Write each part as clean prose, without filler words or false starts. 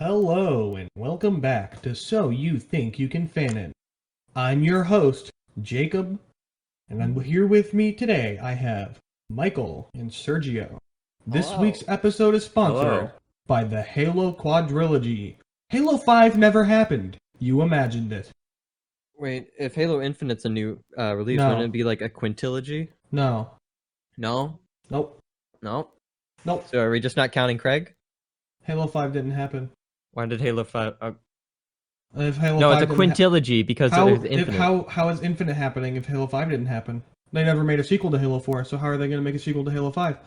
Hello and welcome back to So You Think You Can Fanon. I'm your host, Jacob, and I'm here with me today. I have Michael and Sergio. This Hello. week's episode is sponsored Hello. by the Halo Quadrilogy. Halo 5 never happened. You imagined it. Wait, if Halo Infinite's a new release, No. wouldn't it be like a quintilogy? No. No? Nope. No? Nope. So are we just not counting Craig? Halo 5 didn't happen. Why did Halo 5... If Halo No, 5 it's a didn't quintilogy because it's Infinite. how is Infinite happening if Halo 5 didn't happen? They never made a sequel to Halo 4, so how are they going to make a sequel to Halo 5?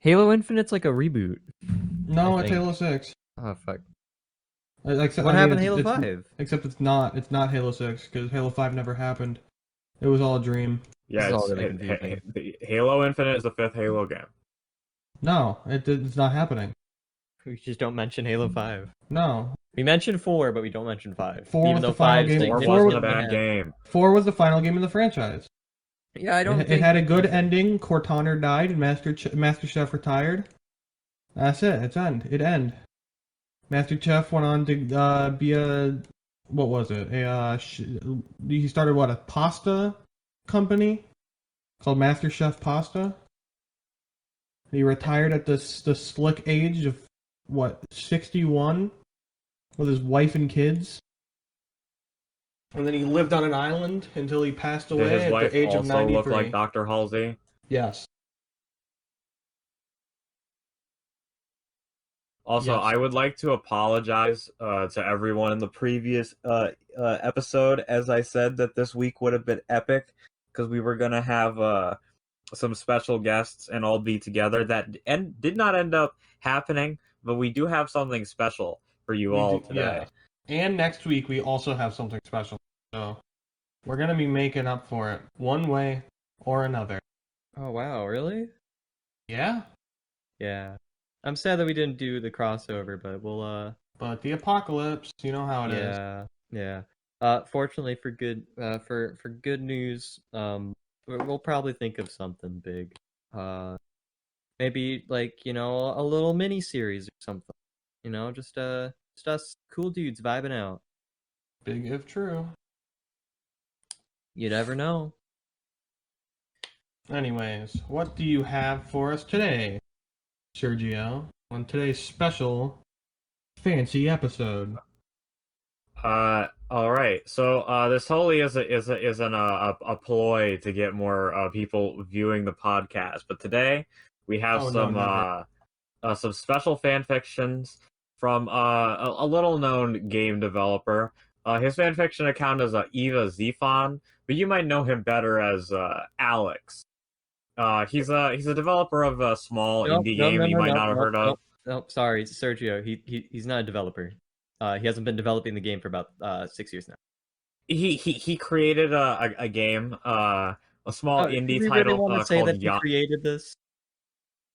Halo Infinite's like a reboot. No, I it's think. Halo 6. Oh, fuck. Except, What happened to it's- Halo it's- 5? Except it's not Halo 6, because Halo 5 never happened. It was all a dream. Yeah, This is all it's, really confusing. Halo Infinite is the fifth Halo game. No, it's not happening. We just don't mention Halo 5. No. We mentioned 4, but we don't mention 5. 4 Even was though the final 5's game. like, Four Four wasn't was- a bad game. 4 was the final game in the franchise. Yeah, I don't It think... had a good ending. Cortana died and Master Chef retired. That's it. It ended. Master Chef went on to be a... What was it? He started, a pasta company called Master Chef Pasta. He retired at the slick age of, 61? With his wife and kids. And then he lived on an island until he passed Did away his at wife the age of also 93. look like Dr. Halsey? Yes. Also, Yes. I would like to apologize to everyone in the previous episode, as I said that this week would have been epic, because we were going to have some special guests and all be together. That did not end up happening, but we do have something special for you all today. Yeah. And next week we also have something special. So we're going to be making up for it one way or another. Oh, wow, really? Yeah? Yeah. I'm sad that we didn't do the crossover, but we'll, But the apocalypse, you know how it is. Yeah. Fortunately for good good news, we'll probably think of something big. Maybe like, a little mini series or something. Just us cool dudes vibing out. Big if true. You never know. Anyways, what do you have for us today, Sergio, on today's special fancy episode? All right. So this wholly is a ploy to get more people viewing the podcast. But today we have some special fan fictions from a little known game developer. His fanfiction account is YandereDev, but you might know him better as Alex. He's a developer of a small indie game you might not have heard of. No, sorry, Sergio. He's not a developer. He hasn't been developing the game for about 6 years now. He created a game, a small indie we title really want to say called that he created this?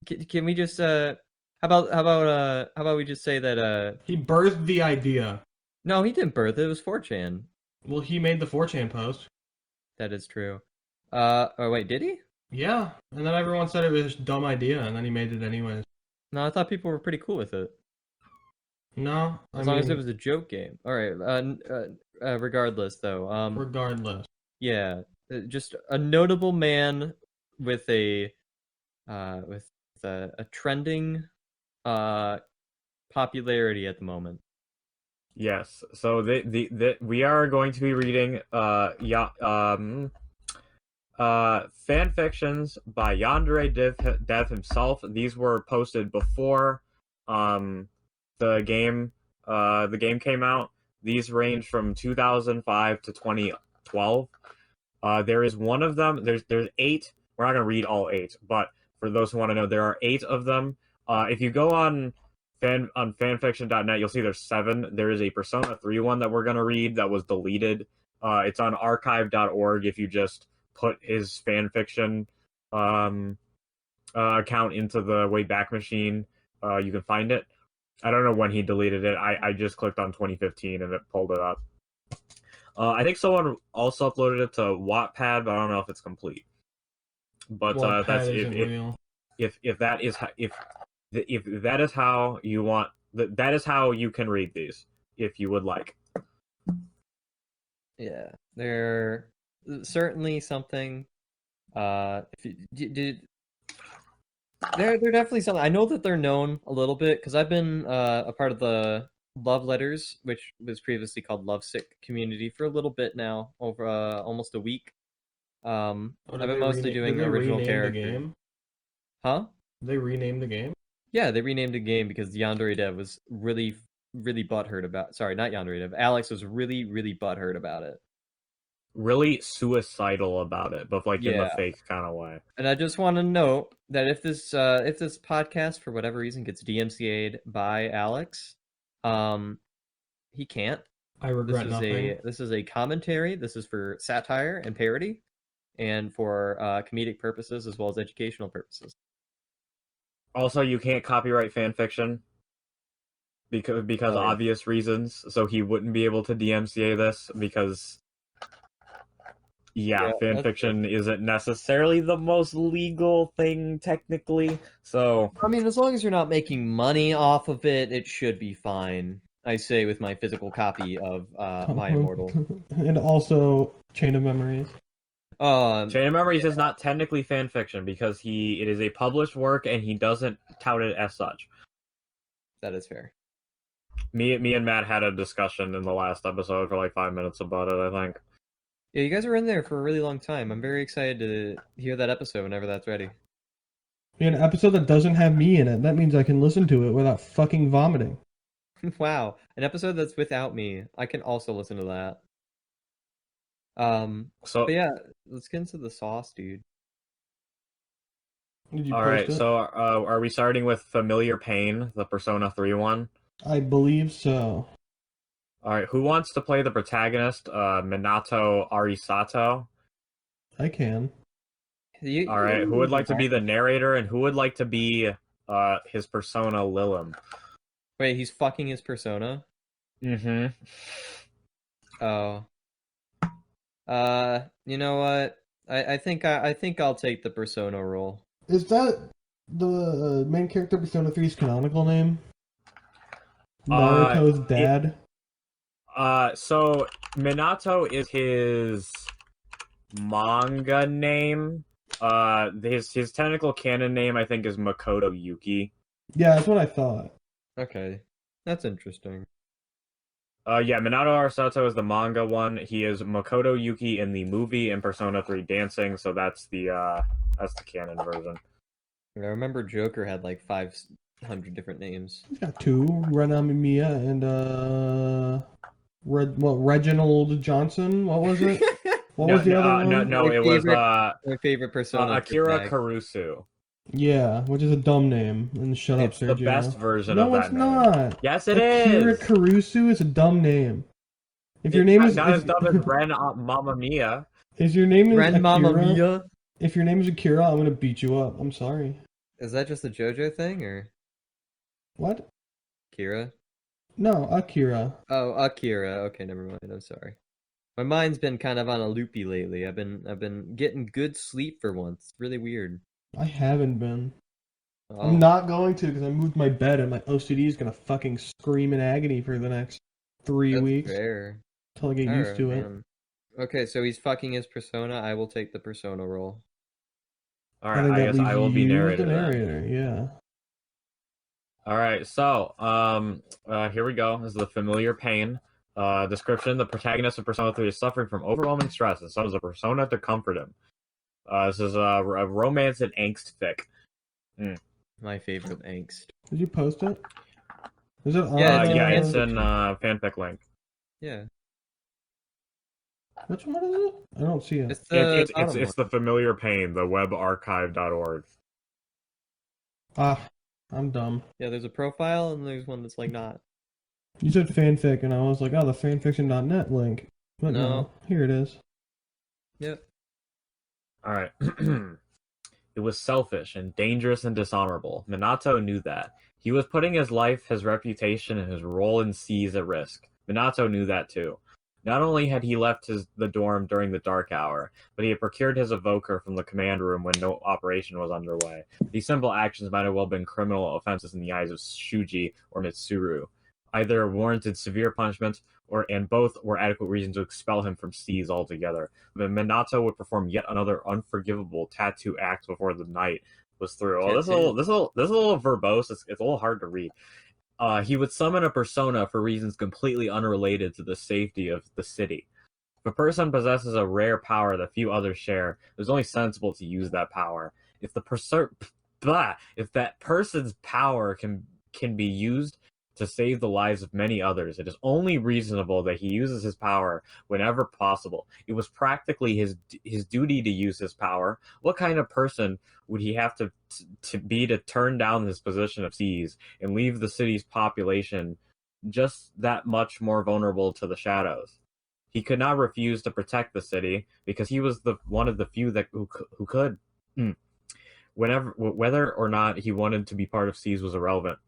Can we just how about we just say that He birthed the idea. no, he didn't birth it. It was 4chan. Well, he made the 4chan post. That is true. Oh wait, did he? Yeah, and then everyone said it was a dumb idea, and then he made it anyways. No, I thought people were pretty cool with it. No, As long as it was a joke game. All right. Regardless, though. Regardless. Yeah, just a notable man with a trending popularity at the moment. Yes. So we are going to be reading fan fictions by YandereDev himself. These were posted before the game came out. These range from 2005 to 2012. There is one of them. There's 8. We're not gonna read all 8, but for those who want to know, there are 8 of them. If you go on fanfiction.net, you'll see there's 7. There is a Persona 3 one that we're gonna read that was deleted. It's on archive.org. If you just put his fanfiction account into the Wayback Machine, you can find it. I don't know when he deleted it. I just clicked on 2015 and it pulled it up. I think someone also uploaded it to Wattpad, but I don't know if it's complete. But Wattpad that's isn't real. if that is how you want that is how you can read these if you would like. Yeah, they're certainly something. If you, did they're definitely something. I know that they're known a little bit because I've been a part of the Love Letters, which was previously called Lovesick community, for a little bit now, over almost a week. I've been mostly doing original characters. The game? Huh? They renamed the game? Yeah, they renamed the game because YandereDev was really butthurt about. Sorry, not YandereDev. Alex was really butthurt about it. Really suicidal about it, but like in the Yeah. fake kind of way. And I just want to note that if this podcast for whatever reason gets DMCA'd by Alex, he can't. I regret nothing. This is a commentary. This is for satire and parody, and for comedic purposes as well as educational purposes. Also, you can't copyright fanfiction because Oh, yeah. obvious reasons. So he wouldn't be able to DMCA this because Yeah, that's fanfiction isn't necessarily the most legal thing technically. So I mean, as long as you're not making money off of it, it should be fine. I say with my physical copy of My Immortal. And also Chain of Memories. Chain of Memories is not technically fanfiction because it is a published work and he doesn't tout it as such. That is fair. Me and Matt had a discussion in the last episode for like 5 minutes about it, I think. Yeah, you guys were in there for a really long time. I'm very excited to hear that episode whenever that's ready. An episode that doesn't have me in it. That means I can listen to it without fucking vomiting. Wow, an episode that's without me. I can also listen to that. So But yeah, let's get into the sauce, dude. Did you all post right, it? so are we starting with Familiar Pain, the Persona 3 one? I believe so. All right, who wants to play the protagonist, Minato Arisato? I can. All right, who would like to be the narrator, and who would like to be his persona Lilim? Wait, he's fucking his persona? Mm-hmm. Oh. You know what? I think I'll take the persona role. Is that the main character Persona 3's canonical name? Naruto's dad? So Minato is his manga name. His technical canon name, I think, is Makoto Yuki. Yeah, that's what I thought. Okay. That's interesting. Minato Arisato is the manga one. He is Makoto Yuki in the movie and Persona 3 Dancing, so that's the canon version. I remember Joker had like 500 different names. He's got two, Renamiya and Reginald Johnson. What was it? What was the other one? No, it was my favorite persona. Akira Kurusu. Yeah, which is a dumb name. And shut up, It's Sergio. the best version of that No, it's name. not. Yes, it Akira is. Kurusu is a dumb name. If your name is not as dumb as Ren Mamma Mia. Is your name is Ren Akira, Mamma Mia? If your name is Akira, I'm gonna beat you up. I'm sorry. Is that just a JoJo thing or What? Kira? No, Akira. Oh, Akira. Okay, never mind. I'm sorry. My mind's been kind of on a loopy lately. I've been getting good sleep for once. It's really weird. I haven't been. Oh. I'm not going to because I moved my bed and my OCD is gonna fucking scream in agony for the next 3 That's weeks fair. until I get used to it. Man. Okay, so he's fucking his persona. I will take the persona role. All right, I guess I will be narrator. The then. narrator, yeah. All right, so here we go. This is the Familiar Pain. Description: the protagonist of Persona 3 is suffering from overwhelming stress and summons a persona to comfort him. This is a romance and angst fic. My favorite angst. Did you post it? Is it on? Yeah, It's in fanfic link. Yeah. Which one is it? I don't see it. It's the It's the Familiar Pain, the webarchive.org. Ah, I'm dumb. Yeah, there's a profile and there's one that's like not. You said fanfic, and I was like, oh, the fanfiction.net link. But no, here it is. Yep. All right. It was selfish and dangerous and dishonorable. Minato knew that. He was putting his life, his reputation, and his role in seas at risk. Minato knew that too. Not only had he left the dorm during the dark hour, but he had procured his evoker from the command room when no operation was underway. These simple actions might have well been criminal offenses in the eyes of Shuji or Mitsuru. Either warranted severe punishment, and both were adequate reasons to expel him from SEAS altogether. But Minato would perform yet another unforgivable tattoo act before the night was through. Oh, this is a little verbose. It's a little hard to read. He would summon a persona for reasons completely unrelated to the safety of the city. If a person possesses a rare power that few others share, it is only sensible to use that power. If that person's power can be used to save the lives of many others, it is only reasonable that he uses his power whenever possible. It was practically his duty to use his power. What kind of person would he have to be to turn down his position of SEAS and leave the city's population just that much more vulnerable to the shadows? He could not refuse to protect the city because he was one of the few who could. Whether or not he wanted to be part of SEAS was irrelevant.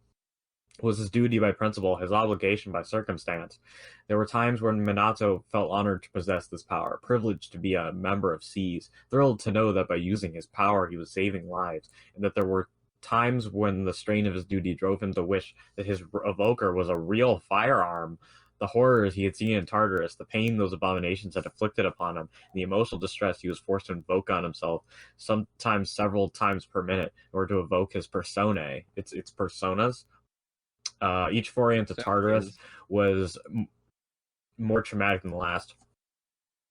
It was his duty by principle, his obligation by circumstance. There were times when Minato felt honored to possess this power, privileged to be a member of SEAS, thrilled to know that by using his power he was saving lives, and that there were times when the strain of his duty drove him to wish that his evoker was a real firearm. The horrors he had seen in Tartarus, the pain those abominations had inflicted upon him, and the emotional distress he was forced to invoke on himself, sometimes several times per minute, in order to evoke his personae. It's personas. Each foray into Tartarus was more traumatic than the last.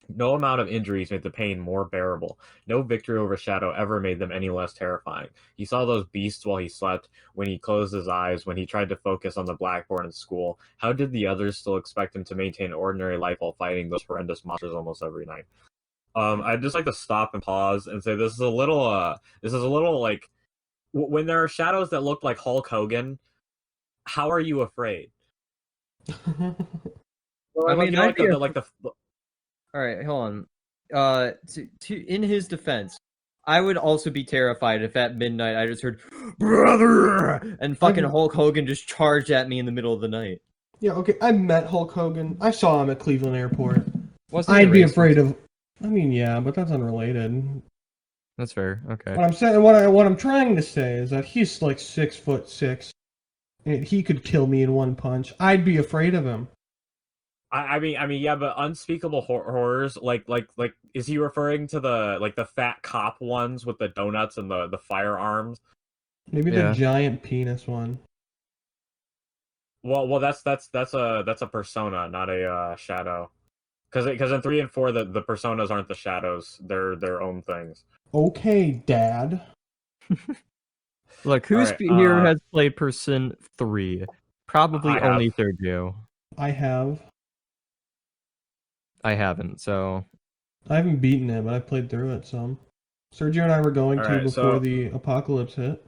No amount of injuries made the pain more bearable. No victory over Shadow ever made them any less terrifying. He saw those beasts while he slept, when he closed his eyes, when he tried to focus on the blackboard in school. How did the others still expect him to maintain an ordinary life while fighting those horrendous monsters almost every night? I'd just like to stop and pause and say this is a little like when there are shadows that look like Hulk Hogan. How are you afraid? All right, hold on. In his defense, I would also be terrified if at midnight I just heard "brother" and fucking Hulk Hogan just charged at me in the middle of the night. Yeah, okay. I met Hulk Hogan. I saw him at Cleveland Airport. I'd be afraid of. I mean, yeah, but that's unrelated. That's fair. Okay. What I'm saying, what I'm trying to say is that he's like 6'6". And he could kill me in one punch. I'd be afraid of him. I mean, yeah, but unspeakable horrors, like, is he referring to the fat cop ones with the donuts and the firearms? Maybe the giant penis one. Well, that's a persona, not a shadow. Because in 3 and 4, the personas aren't the shadows; they're their own things. Okay, Dad. Look, who's here has played Person 3? Probably only Sergio. I have. I haven't, so... I haven't beaten it, but I played through it some. Sergio and I were going to before the apocalypse hit.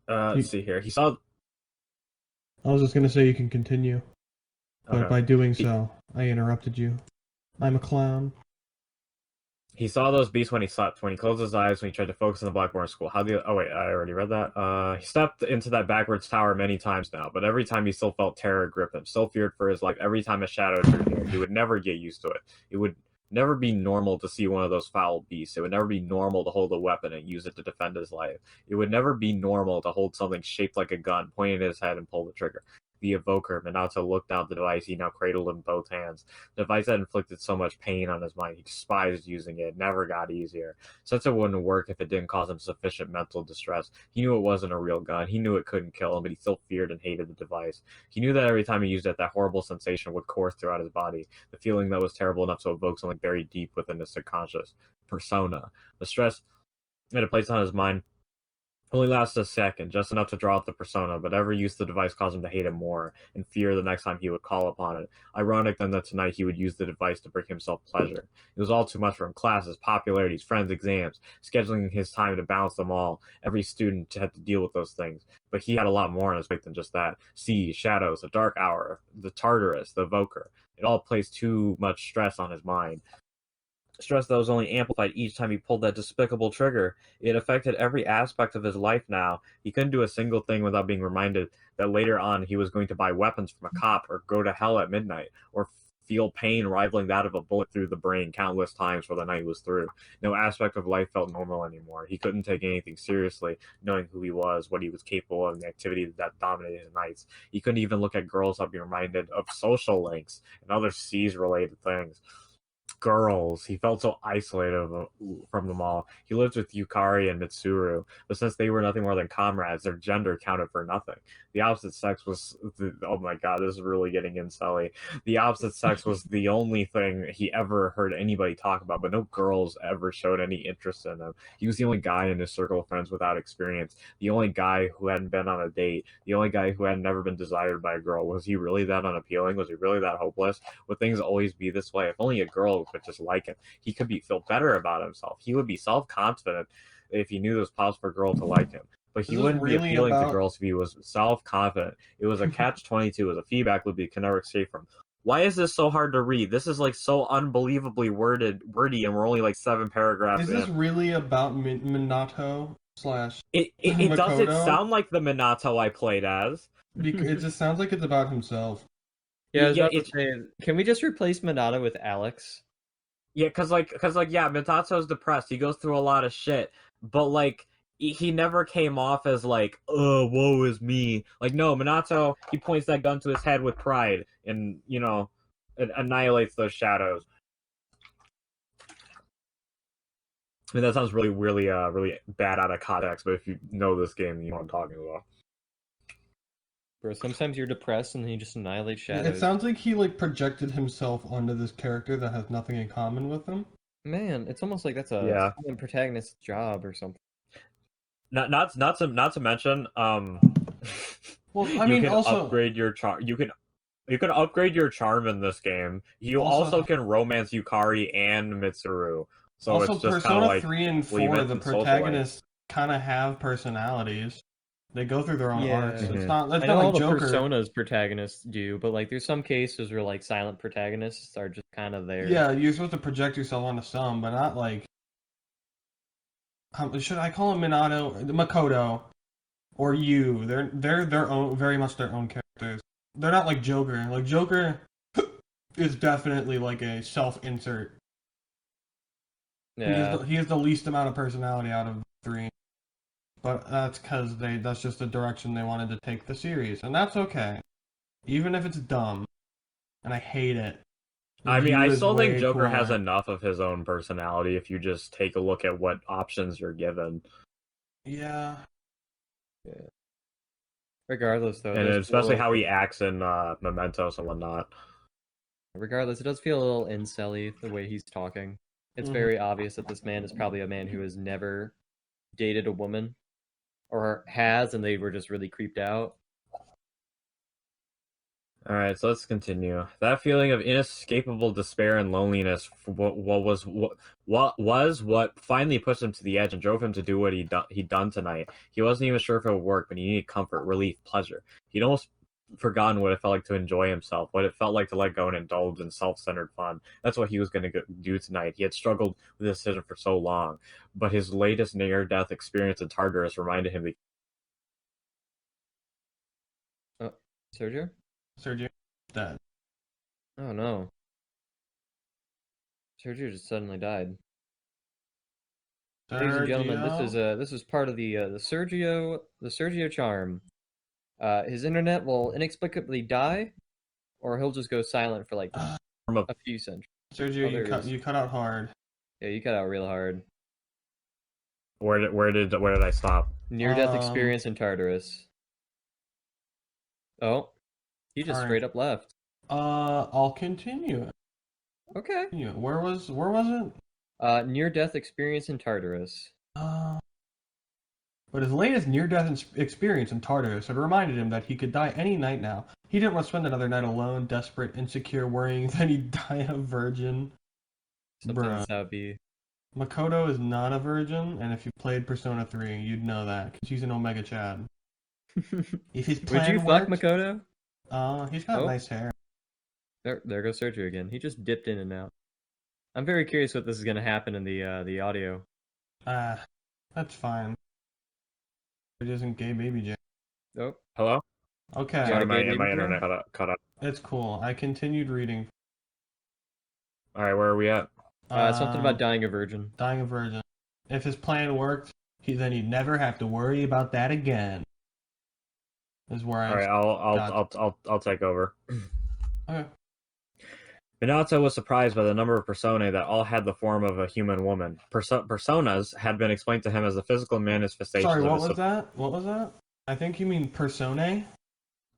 Let's see here. He saw... I was just going to say you can continue. But by doing so, I interrupted you. I'm a clown. He saw those beasts when he slept, when he closed his eyes, when he tried to focus on the blackboard in school. Oh wait, I already read that. He stepped into that backwards tower many times now, but every time he still felt terror grip him, still feared for his life. Every time a shadow drew near, he would never get used to it. It would never be normal to see one of those foul beasts. It would never be normal to hold a weapon and use it to defend his life. It would never be normal to hold something shaped like a gun, point at his head, and pull the trigger. The evoker, Minato looked down at the device he now cradled in both hands. The device had inflicted so much pain on his mind, he despised using it. It never got easier. Since it wouldn't work if it didn't cause him sufficient mental distress. He knew it wasn't a real gun. He knew it couldn't kill him, but he still feared and hated the device. He knew that every time he used it, that horrible sensation would course throughout his body. The feeling that was terrible enough to evoke something buried deep within his subconscious. Persona. The stress it had placed on his mind only lasted a second, just enough to draw out the persona, but every use of the device caused him to hate it more, and fear the next time he would call upon it. Ironic then that tonight he would use the device to bring himself pleasure. It was all too much for him. Classes, popularities, friends, exams, scheduling his time to balance them all. Every student had to deal with those things, but he had a lot more on his plate than just that. Sea, shadows, the dark hour, the Tartarus, the evoker. It all placed too much stress on his mind. stress that was only amplified each time he pulled that despicable trigger. It affected every aspect of his life now. He couldn't do a single thing without being reminded that later on he was going to buy weapons from a cop or go to hell at midnight or feel pain rivaling that of a bullet through the brain countless times before the night was through. No aspect of life felt normal anymore. He couldn't take anything seriously, knowing who he was, what he was capable of, and the activities that dominated his nights. He couldn't even look at girls without being reminded of social links and other C's-related things. Girls. He felt so isolated from them all. He lived with Yukari and Mitsuru, but since they were nothing more than comrades, their gender counted for nothing. The opposite sex was... oh my god, this is really getting incelly. The opposite sex was the only thing he ever heard anybody talk about, but no girls ever showed any interest in him. He was the only guy in his circle of friends without experience, the only guy who hadn't been on a date, the only guy who had never been desired by a girl. Was he really that unappealing? Was he really that hopeless? Would things always be this way? If only a girl could just like him, he could feel better about himself. He would be self-confident if he knew it was possible for a girl to like him. But he wouldn't be appealing to girls if he was self-confident. It was a catch-22. It was a feedback loop he could never escape from. Why is this so hard to read? This is like so unbelievably wordy, and we're only like 7 paragraphs in. Is this really about Minato slash It Makoto? doesn't sound like the Minato I played as. It just sounds like it's about himself. Yeah, I was about to say, can we just replace Minato with Alex? Yeah, cause Mitato's depressed. He goes through a lot of shit, but like he never came off as like, oh, woe is me. Like, no, Minato, he points that gun to his head with pride, and it annihilates those shadows. I mean, that sounds really bad out of context, but if you know this game, you know what I'm talking about. Bro, sometimes you're depressed and then you just annihilate shadows. It sounds like he like projected himself onto this character that has nothing in common with him. Man, it's almost like that's a protagonist's job or something. Not to mention, well, I mean, you can also upgrade your charm. You can upgrade your charm in this game. You also can romance Yukari and Mitsuru. So also, it's just Persona like 3 and 4, the protagonists kind of have personalities. They go through their own arcs. Mm-hmm. It's not like all Joker. The Personas protagonists do, but like there's some cases where like silent protagonists are just kind of there. Yeah, you're supposed to project yourself onto some, but not like. Should I call them Minato, Makoto, or you? They're their own, very much their own characters. They're not like Joker. Like Joker is definitely like a self-insert. Yeah. He has the least amount of personality out of the 3. But that's because that's just the direction they wanted to take the series. And that's okay. Even if it's dumb. And I hate it. I mean, I still think Joker has enough of his own personality if you just take a look at what options you're given. Yeah. Regardless, though. And especially how he acts in Mementos and whatnot. Regardless, it does feel a little incel-y the way he's talking. It's very obvious that this man is probably a man who has never dated a woman. Or has, and they were just really creeped out. Alright, so let's continue. That feeling of inescapable despair and loneliness was what finally pushed him to the edge and drove him to do what he'd done tonight. He wasn't even sure if it would work, but he needed comfort, relief, pleasure. He'd almost forgotten what it felt like to enjoy himself, what it felt like to let go and indulge in self-centered fun. That's what he was going to do tonight. He had struggled with this decision for so long, but his latest near-death experience in Tartarus reminded him that... Sergio? Sergio dead. Oh no. Sergio just suddenly died. Ladies and gentlemen, this is part of the Sergio charm. His internet will inexplicably die, or he'll just go silent for like a few centuries. Sergio, you cut out hard. Yeah, you cut out real hard. Where did I stop? Near-death experience in Tartarus. Oh, he just straight up left. I'll continue. Okay. Where was it? Near-death experience in Tartarus. But his latest near-death experience in Tartarus had reminded him that he could die any night now. He didn't want to spend another night alone, desperate, insecure, worrying that he'd die a virgin. Sometimes that would be. Makoto is not a virgin, and if you played Persona 3, you'd know that, because he's an Omega Chad. If his plan Would you fuck Makoto? He's got nice hair. There goes Sergio again. He just dipped in and out. I'm very curious what this is gonna happen in the audio. That's fine. It isn't gay baby J. Oh, Hello? Okay, Got a Sorry, gay my baby internet cut up. it's cool. I continued reading. All right, where are we at? something about dying a virgin. dying a virgin. If his plan worked, then he'd never have to worry about that again. Is where All right, I'll take over. Okay. Minato was surprised by the number of personae that all had the form of a human woman. Personas had been explained to him as the physical manifestations Sorry, of what his. was that? What was that? I think you mean personae.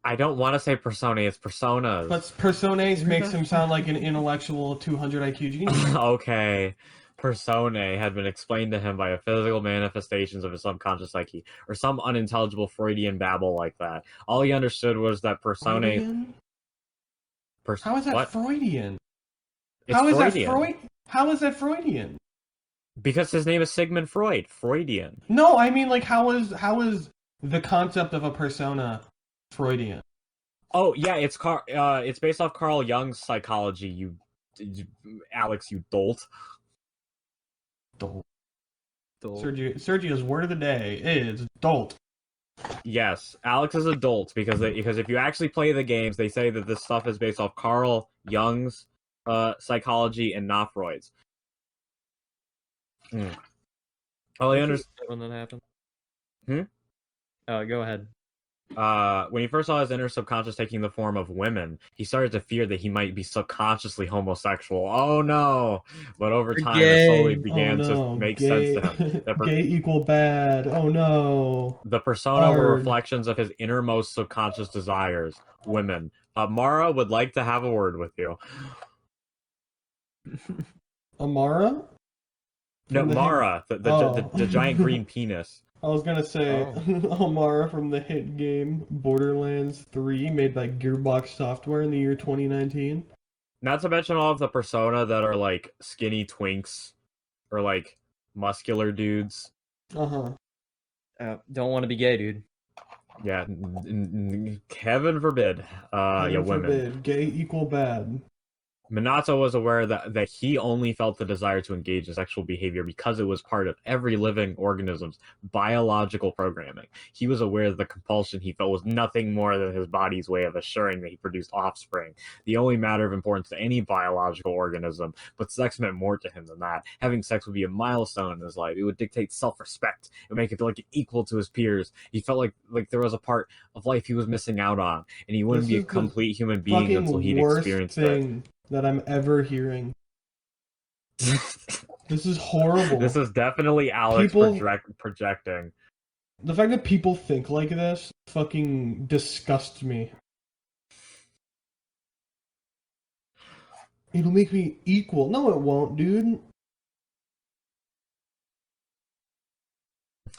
I don't want to say personae, it's personas. But personae makes him sound like an intellectual 200 IQ genius. Okay. Personae had been explained to him by a physical manifestations of his subconscious psyche, or some unintelligible Freudian babble like that. All he understood was that personae. Freudian? How is that what? Freudian? It's How is Freudian. that Freud? How is that Freudian? Because his name is Sigmund Freud. Freudian. No, I mean like how is the concept of a persona Freudian? Oh yeah, it's based off Carl Jung's psychology. Alex, you dolt. Dolt. Sergio's word of the day is dolt. Yes, Alex is a dolt because if you actually play the games, they say that this stuff is based off Carl Jung's psychology and not Freud's. Oh, I understand When that happened. Hmm? Go ahead. When he first saw his inner subconscious taking the form of women, he started to fear that he might be subconsciously homosexual. Oh no! But over time, it slowly began to make sense to him. Gay equal bad. Oh no. The persona were Hard. reflections of his innermost subconscious desires, women. Mara would like to have a word with you. Amara? No, From the Mara, the giant green penis. I was gonna say Amara from the hit game Borderlands 3, made by Gearbox Software in the year 2019. Not to mention all of the persona that are like skinny twinks or like muscular dudes. Uh-huh. Don't want to be gay, dude. Yeah, heaven forbid. Heaven Women. forbid. Gay equal bad. Minato was aware that he only felt the desire to engage in sexual behavior because it was part of every living organism's biological programming. He was aware that the compulsion he felt was nothing more than his body's way of assuring that he produced offspring, the only matter of importance to any biological organism, but sex meant more to him than that. Having sex would be a milestone in his life. It would dictate self-respect. It would make it like equal to his peers. He felt like there was a part of life he was missing out on, and he wouldn't be a complete human being until he'd experienced it. That I'm ever hearing. This is horrible. This is definitely Alex projecting. The fact that people think like this fucking disgusts me. It'll make me equal. No, it won't, dude.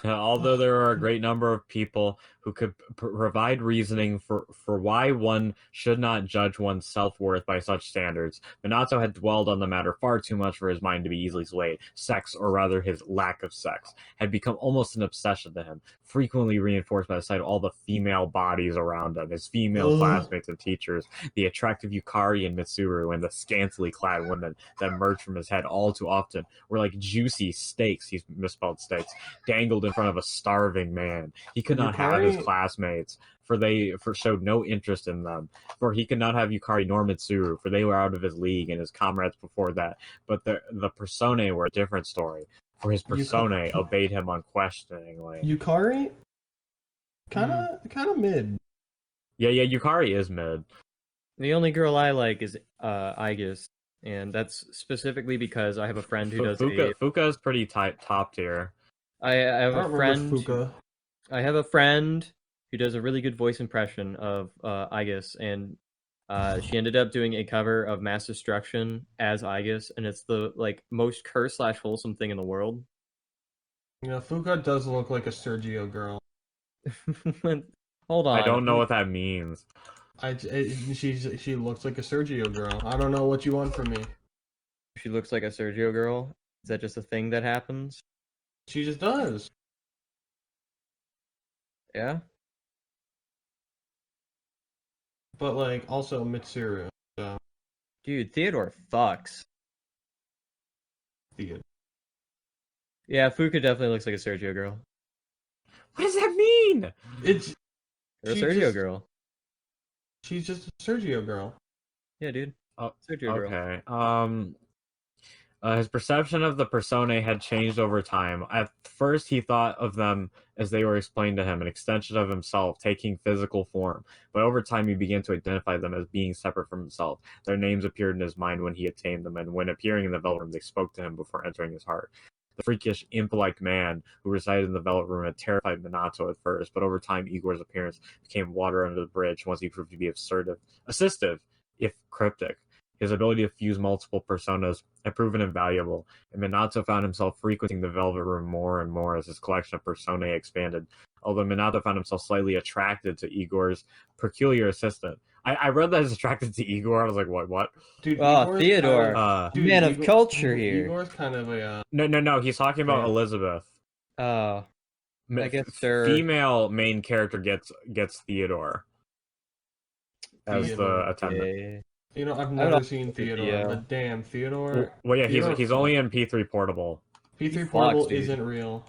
Although there are a great number of people who could provide reasoning for why one should not judge one's self-worth by such standards, Minato had dwelled on the matter far too much for his mind to be easily swayed. Sex, or rather his lack of sex, had become almost an obsession to him, frequently reinforced by the sight of all the female bodies around him, his female classmates and teachers, the attractive Yukari and Mitsuru, and the scantily clad women that emerged from his head all too often were like juicy steaks, he's misspelled steaks, dangled in front of a starving man. He could not have his classmates, for they showed no interest in them. For he could not have Yukari nor Mitsuru, for they were out of his league, and his comrades before that. But the personae were a different story, for his personae obeyed him unquestioningly. Yukari? Kinda mid. Yeah, Yukari is mid. The only girl I like is Aegis, and that's specifically because I have a friend who does Fuka is pretty top tier. I have a friend. Fuka. I have a friend who does a really good voice impression of Aegis, and she ended up doing a cover of Mass Destruction as Aegis, and it's the most cursed / wholesome thing in the world. Yeah, Fuka does look like a Sergio girl. Hold on. I don't know what that means. She looks like a Sergio girl. I don't know what you want from me. She looks like a Sergio girl. Is that just a thing that happens? She just does. Yeah. But also Mitsuru. So. Dude, Theodore fucks. Theodore. Yeah, Fuka definitely looks like a Sergio girl. What does that mean? It's Or a She Sergio just- girl. she's just a Sergio girl. Yeah, dude. Oh, Sergio girl. okay. His perception of the personae had changed over time. At first, he thought of them as they were explained to him, an extension of himself taking physical form. But over time, he began to identify them as being separate from himself. Their names appeared in his mind when he attained them, and when appearing in the Velvet Room, they spoke to him before entering his heart. The freakish, imp-like man who resided in the Velvet Room had terrified Minato at first, but over time, Igor's appearance became water under the bridge once he proved to be assistive, if cryptic. His ability to fuse multiple personas had proven invaluable, and Minato found himself frequenting the Velvet Room more and more as his collection of personae expanded. Although Minato found himself slightly attracted to Igor's peculiar assistant. I read that he's attracted to Igor. I was like, what? Dude, Oh, Igor's Theodore. Kind of, dude, Man of culture here. Igor's kind of a No. He's talking about Man. Elizabeth. Oh, I guess they're... Female main character gets Theodore as Theodore. the attendant. Yeah. You know, I've don't never know. seen Theodore, Yeah. but damn, Theodore. Well, yeah, Theodore he's only in P3 Portable. P3 He Portable fucks, dude. isn't real.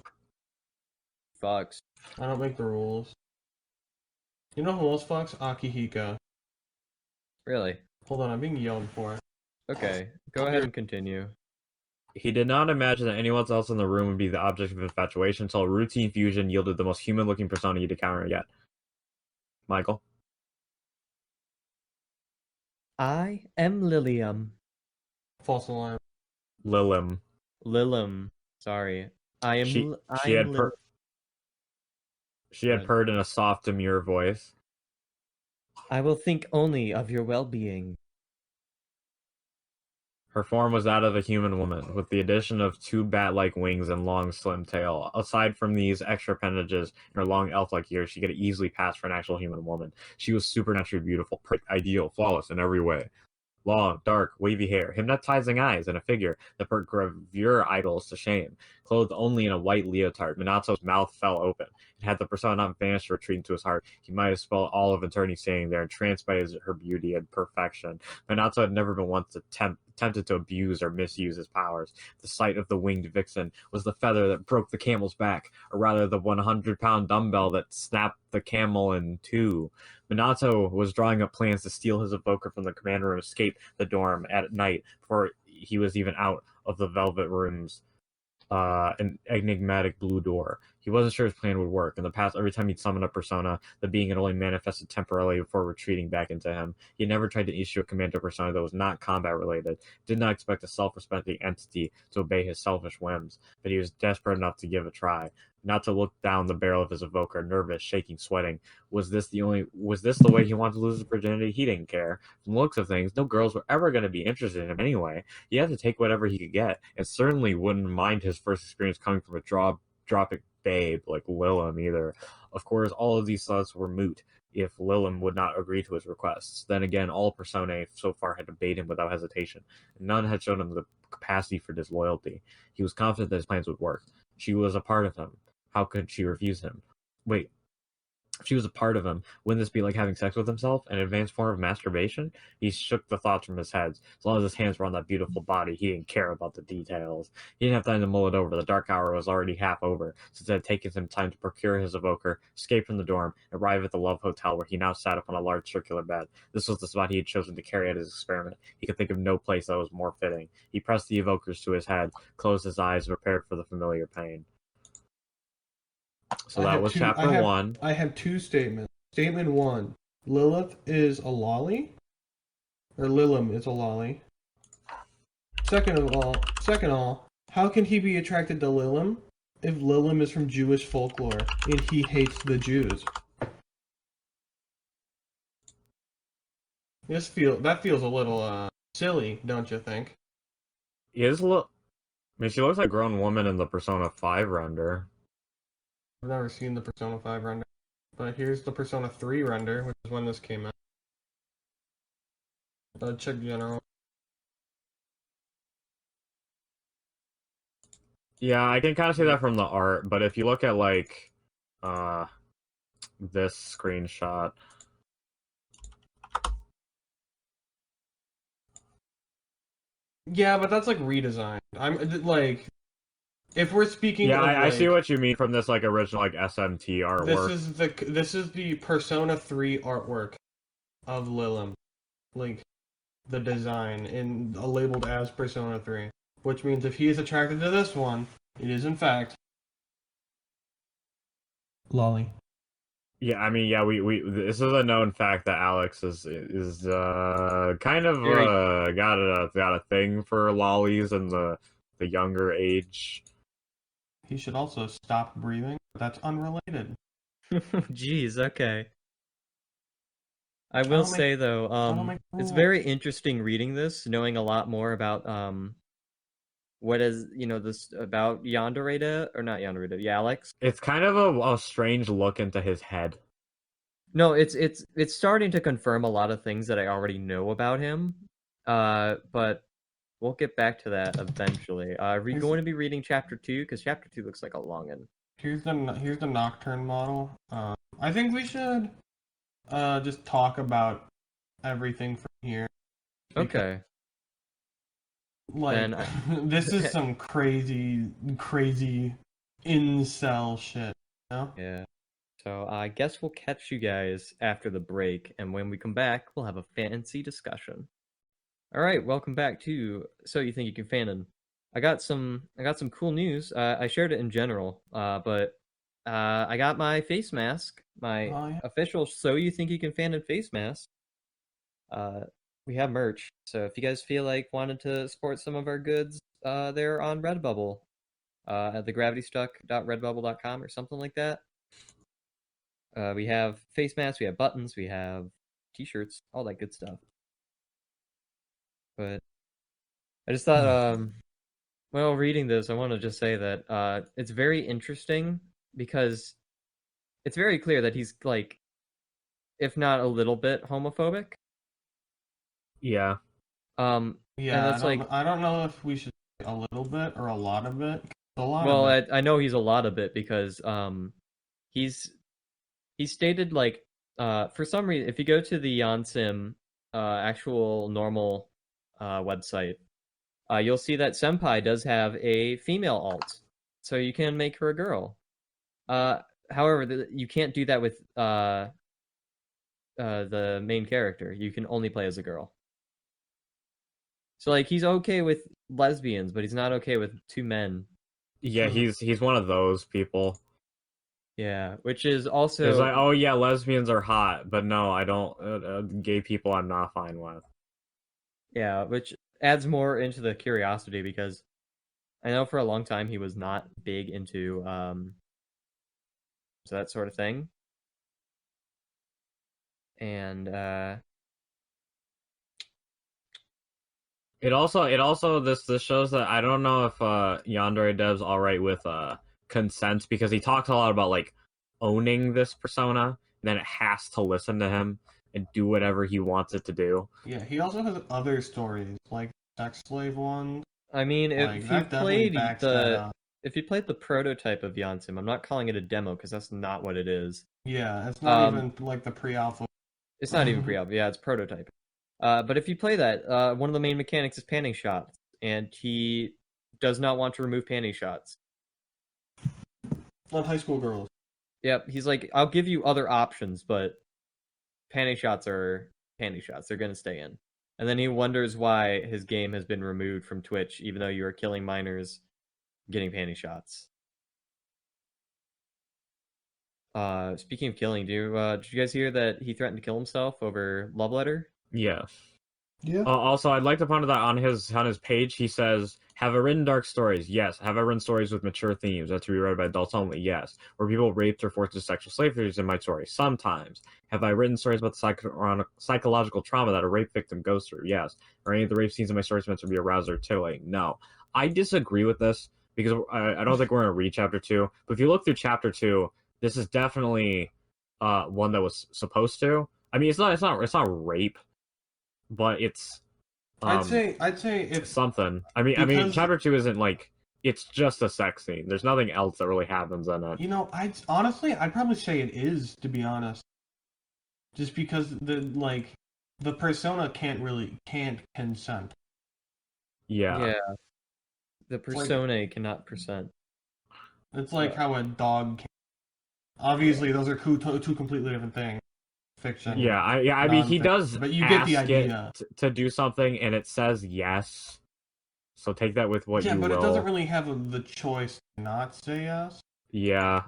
Fox. I don't make the rules. You know who else fucks? Akihiko. Really? Hold on, I'm being yelled for. Okay. Go ahead and continue. He did not imagine that anyone else in the room would be the object of infatuation until a routine fusion yielded the most human-looking persona you'd encounter yet. Michael? I am Lilium. False alarm. Lilim. Lilim. Sorry. I am. She I had am purred in a soft, demure voice. I will think only of your well-being. Her form was that of a human woman, with the addition of two bat-like wings and long, slim tail. Aside from these extra appendages and her long elf-like ears, she could easily pass for an actual human woman. She was supernaturally beautiful, ideal, flawless in every way. Long, dark, wavy hair, hypnotizing eyes, and a figure that put gravure idols to shame. Clothed only in a white leotard, Minato's mouth fell open. And had the persona not vanished or retreated into his heart, he might have spent all of eternity standing there, entranced by her beauty and perfection. Minato had never been once tempted to abuse or misuse his powers. The sight of the winged vixen was the feather that broke the camel's back, or rather the 100-pound dumbbell that snapped the camel in two. Minato was drawing up plans to steal his evoker from the command room and escape the dorm at night before he was even out of the Velvet Room's an enigmatic blue door. He wasn't sure his plan would work. In the past, every time he'd summoned a persona, the being had only manifested temporarily before retreating back into him. He had never tried to issue a command to a persona that was not combat-related, did not expect a self-respecting entity to obey his selfish whims, but he was desperate enough to give a try. Not to look down the barrel of his evoker, nervous, shaking, sweating. Was this the way he wanted to lose his virginity? He didn't care. From the looks of things, no girls were ever going to be interested in him anyway. He had to take whatever he could get, and certainly wouldn't mind his first experience coming from a dropping babe like Lilim either. Of course, all of these thoughts were moot if Lilim would not agree to his requests. Then again, all personae so far had obeyed him without hesitation, and none had shown him the capacity for disloyalty. He was confident that his plans would work. She was a part of him. How could she refuse him? Wait, if she was a part of him, wouldn't this be like having sex with himself, an advanced form of masturbation? He shook the thoughts from his head. As long as his hands were on that beautiful body, he didn't care about the details. He didn't have time to mull it over. The dark hour was already half over, since it had taken him time to procure his evoker, escape from the dorm, and arrive at the Love Hotel, where he now sat up on a large circular bed. This was the spot he had chosen to carry out his experiment. He could think of no place that was more fitting. He pressed the evokers to his head, closed his eyes, and prepared for the familiar pain. So that was chapter 1. I have two statements. Statement 1: Lilith is a lolly, or Lilim is a lolly. Second of all, how can he be attracted to Lilim if Lilim is from Jewish folklore and he hates the Jews? That feels a little silly, don't you think? He is a little... I mean, she looks like a grown woman in the Persona 5 render. I've never seen the Persona 5 render, but here's the Persona 3 render, which is when this came out. Check general. Yeah, I can kind of see that from the art, but if you look at, like, this screenshot... Yeah, but that's like redesigned. I'm like, if we're speaking Yeah, of I see like, what you mean from this like original like SMT artwork. this is the Persona 3 artwork of Lilim, like the design and labeled as Persona 3, which means if he is attracted to this one, it is in fact Lolly. Yeah, I mean, yeah, we this is a known fact that Alex is kind of Very got a thing for lollies and the younger age. He should also stop breathing. That's unrelated. Jeez, okay. I I will don't make say though, I don't make it's rules. very interesting reading this, knowing a lot more about what is this about Yanderedev or not Yanderedev, yeah, Alex. It's kind of a strange look into his head. No, it's starting to confirm a lot of things that I already know about him. But we'll get back to that eventually. Are we going to be reading chapter 2? Because chapter 2 looks like a long one. Here's the Nocturne model. I think we should just talk about everything from here. Okay. Like, Then this is some crazy incel shit, you know? yeah. So I guess we'll catch you guys after the break, and when we come back, we'll have a fancy discussion. All right, welcome back to So You Think You Can Fanon. I got some cool news. I shared it in general, but I got my face mask, my Oh, yeah. official So You Think You Can Fanon face mask. We have merch, so if you guys feel like wanted to support some of our goods, they're on Redbubble, at thegravitystuck.redbubble.com or something like that. We have face masks, we have buttons, we have t-shirts, all that good stuff. But I just thought, while reading this, I want to just say that it's very interesting because it's very clear that he's like, if not a little bit homophobic. Yeah. Yeah, and that's I don't know if we should say a little bit or a lot of it. A lot well, of it. I know he's a lot of it because he's stated like for some reason, if you go to the Yansim actual normal website, you'll see that Senpai does have a female alt, so you can make her a girl. However, you can't do that with the main character. You can only play as a girl. So like he's okay with lesbians, but he's not okay with two men. Yeah, he's one of those people. Yeah, which is also It's like, oh yeah, lesbians are hot, but no, I don't. Gay people, I'm not fine with. yeah, which adds more into the curiosity because I know for a long time he was not big into so that sort of thing. And It also this shows that I don't know if YandereDev's all right with consent, because he talks a lot about like owning this persona, and then it has to listen to him and do whatever he wants it to do. Yeah, he also has other stories, like sex slave one. I mean, Like, if that you definitely played backs that the up. if you played the prototype of Yansim, I'm not calling it a demo because that's not what it is. Yeah, it's not even like the pre-alpha. It's not even pre-alpha. Yeah, it's prototype. But if you play that, one of the main mechanics is panning shots, and he does not want to remove panning shots. On high school girls. Yep, he's like, I'll give you other options, but panning shots are panning shots. They're going to stay in. And then he wonders why his game has been removed from Twitch, even though you are killing minors, getting panning shots. Speaking of killing, did you guys hear that he threatened to kill himself over Love Letter? Yeah. Yeah. Also, I'd like to point out that on his page, he says, "Have I written dark stories? Yes. Have I written stories with mature themes that to be read by adults only? Yes. Were people raped or forced to sexual slavery in my story? Sometimes. Have I written stories about the psychological trauma that a rape victim goes through? Yes. Are any of the rape scenes in my stories meant to be aroused or titillating? No." I disagree with this because I don't think we're going to read chapter 2. But if you look through chapter 2, this is definitely one that was supposed to. I mean, it's not rape, but it's I'd say it's something. I mean, chapter 2 isn't like, it's just a sex scene. There's nothing else that really happens in it. You know, I'd probably say it is, to be honest. Just because the persona can't consent. Yeah. The persona cannot present. It's like how a dog can. Obviously, those are two completely different things. Fiction. Yeah, I mean, he Non-fiction. does But you get the ask it idea. to do something, and it says yes. So take that with what Yeah, you but will. it doesn't really have the choice to not say yes. Yeah.